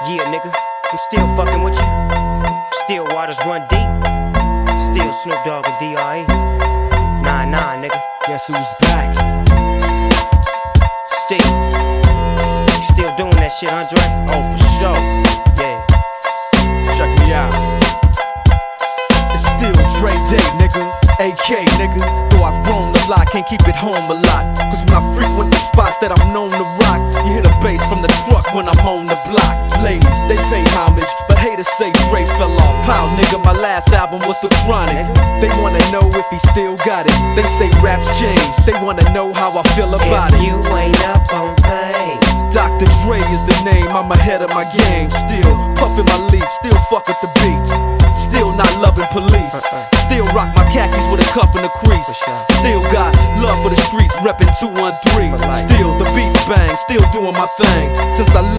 Yeah, nigga, I'm still fucking with you. Still waters run deep. Still Snoop Dogg and D.R.E. Nah, nigga. Guess who's back? Still doing that shit, Andre? Oh, for sure. Yeah. Check me out. It's still Dre Day, nigga. AK, nigga. Though I've grown a lot, can't keep it home a lot. Cause when I frequent the spots that I'm known to rock, you hear the bass from the truck when I'm on the block. Ladies, they pay homage, but haters say Dre fell off. How, nigga, my last album was The Chronic. They wanna know if he still got it. They say raps change, they wanna know how I feel about it. If you ain't up on things, Dr. Dre is the name, I'm ahead of my game. Still puffin' my leaf, still fuck with the beats. Still not loving police. Still rock my khakis with a cuff and a crease. Still got love for the streets, reppin' 213. Still the beats bang, still doing my thing. Since I